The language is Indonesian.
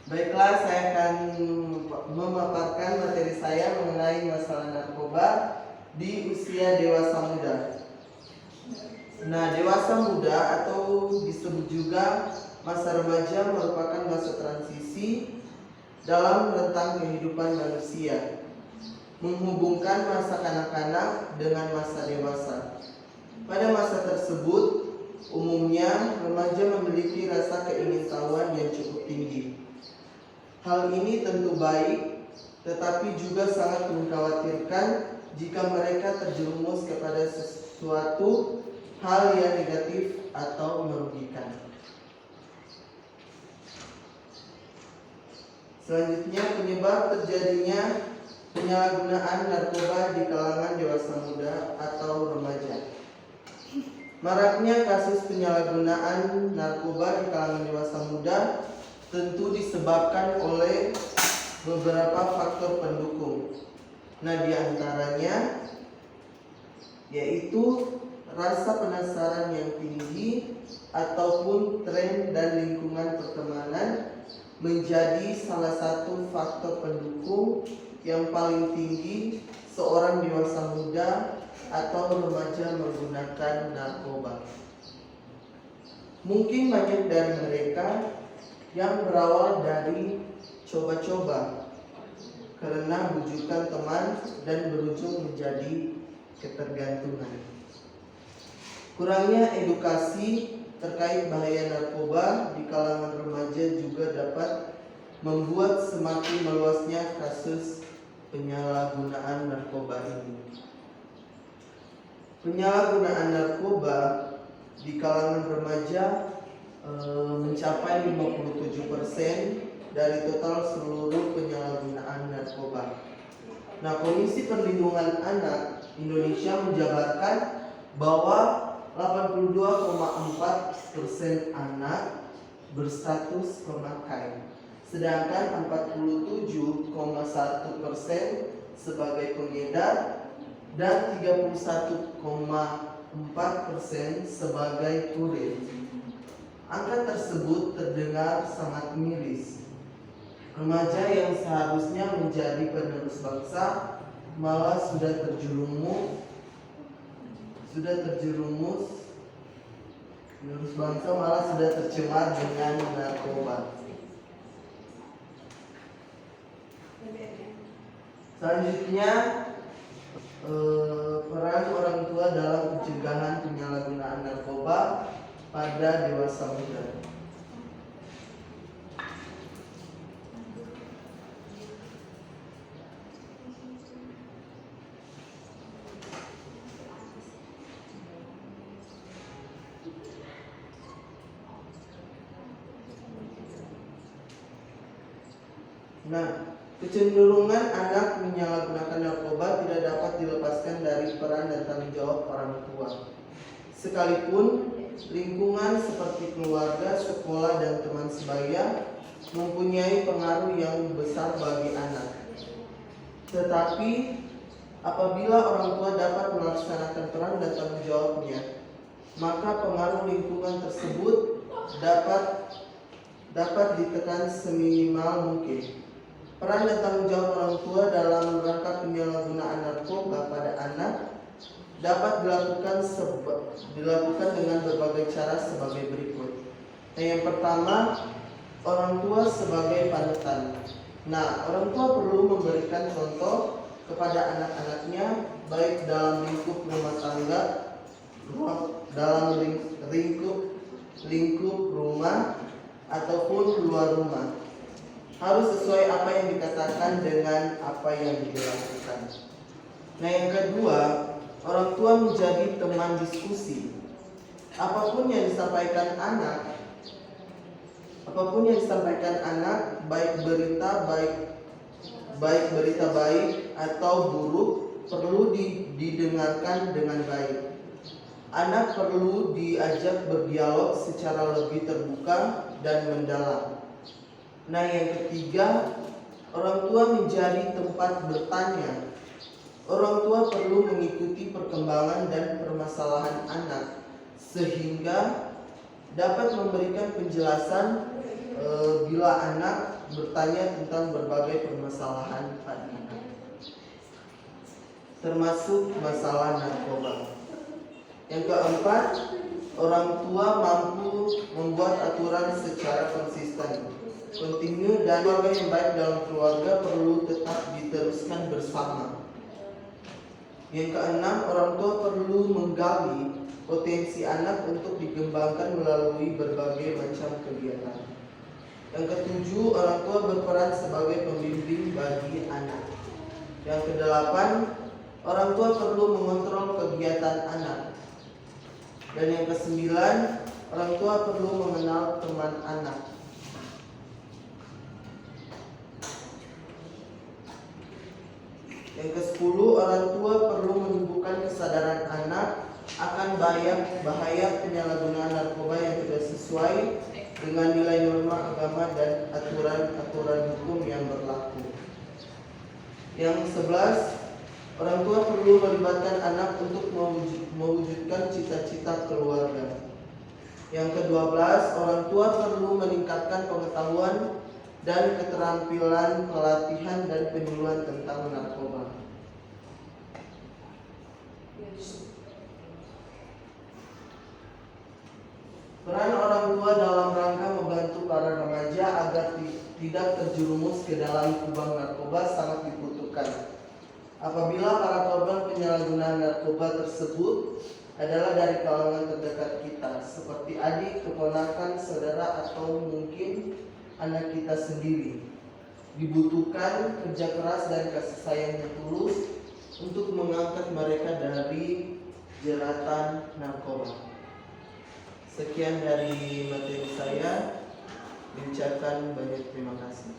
Baiklah, saya akan memaparkan materi saya mengenai masalah narkoba di usia dewasa muda. Nah, dewasa muda atau disebut juga masa remaja merupakan masa transisi dalam rentang kehidupan manusia, menghubungkan masa kanak-kanak dengan masa dewasa. Pada masa tersebut, umumnya remaja memiliki rasa keingintahuan yang cukup tinggi. Hal ini tentu baik, tetapi juga sangat mengkhawatirkan jika mereka terjerumus kepada sesuatu hal yang negatif atau merugikan. Selanjutnya, penyebab terjadinya penyalahgunaan narkoba di kalangan dewasa muda atau remaja. Maraknya kasus penyalahgunaan narkoba di kalangan dewasa muda tentu disebabkan oleh beberapa faktor pendukung. Nah, di antaranya yaitu rasa penasaran yang tinggi ataupun tren dan lingkungan pertemanan menjadi salah satu faktor pendukung yang paling tinggi seorang dewasa muda atau remaja menggunakan narkoba. Mungkin banyak dari mereka yang berawal dari coba-coba karena bujukan teman dan berujung menjadi ketergantungan. Kurangnya edukasi terkait bahaya narkoba di kalangan remaja juga dapat membuat semakin meluasnya kasus penyalahgunaan narkoba ini. Penyalahgunaan narkoba di kalangan remaja mencapai 57% dari total seluruh penyalahgunaan narkoba. Nah, Komisi Perlindungan Anak Indonesia menjabarkan bahwa 82,4% anak berstatus pemakai, sedangkan 47,1% sebagai pengedar dan 31,4% sebagai kurir. Angka tersebut terdengar sangat miris. Remaja yang seharusnya menjadi penerus bangsa malah sudah terjerumus penerus bangsa malah sudah tercemar dengan narkoba. Selanjutnya, peran orang tua dalam pencegahan penyalahgunaan narkoba pada dewasa muda. Nah, kecenderungan anak menyalahgunakan narkoba tidak dapat dilepaskan dari peran dan tanggung jawab orang tua. Sekalipun lingkungan seperti keluarga, sekolah, dan teman sebaya mempunyai pengaruh yang besar bagi anak. Tetapi apabila orang tua dapat melaksanakan peran dan tanggung jawabnya, maka pengaruh lingkungan tersebut dapat ditekan seminimal mungkin. Peran dan tanggung jawab orang tua dalam rangka penyalahgunaan narkoba pada anak dapat dilakukan dengan berbagai cara sebagai berikut. Nah, yang pertama, orang tua sebagai panutan. Nah, orang tua perlu memberikan contoh kepada anak-anaknya baik dalam lingkup rumah tangga, dalam lingkup rumah ataupun luar rumah. Harus sesuai apa yang dikatakan dengan apa yang dilakukan. Nah, yang kedua, orang tua menjadi teman diskusi. Apapun yang disampaikan anak, baik berita baik atau buruk, perlu didengarkan dengan baik. Anak perlu diajak berdialog secara lebih terbuka dan mendalam. Nah, yang ketiga, orang tua menjadi tempat bertanya. Orang tua perlu mengikuti perkembangan dan permasalahan anak sehingga dapat memberikan penjelasan bila anak bertanya tentang berbagai permasalahan pada anak, termasuk masalah narkoba. Yang keempat, orang tua mampu membuat aturan secara konsisten, kontinu, dan keluarga yang baik dalam keluarga perlu tetap diteruskan bersama. Yang keenam, orang tua perlu menggali potensi anak untuk dikembangkan melalui berbagai macam kegiatan. Yang ketujuh, orang tua berperan sebagai pembimbing bagi anak. Yang kedelapan, orang tua perlu mengontrol kegiatan anak. Dan yang kesembilan, orang tua perlu mengenal teman anak. Yang ke-10, orang tua perlu menumbuhkan kesadaran anak akan bahaya penyalahgunaan narkoba yang tidak sesuai dengan nilai norma agama dan aturan-aturan hukum yang berlaku. Yang 11, orang tua perlu melibatkan anak untuk mewujudkan cita-cita keluarga. Yang ke-12, orang tua perlu meningkatkan pengetahuan dan keterampilan pelatihan dan penyuluhan tentang narkoba. Peran orang tua dalam rangka membantu para remaja agar tidak terjerumus ke dalam lubang narkoba sangat dibutuhkan. Apabila para korban penyalahgunaan narkoba tersebut adalah dari kalangan terdekat kita, seperti adik, keponakan, saudara, atau mungkin anak kita sendiri, dibutuhkan kerja keras dan kasih sayang yang tulus untuk mengangkat mereka dari jeratan narkoba. Sekian dari materi saya. Mengucapkan banyak terima kasih.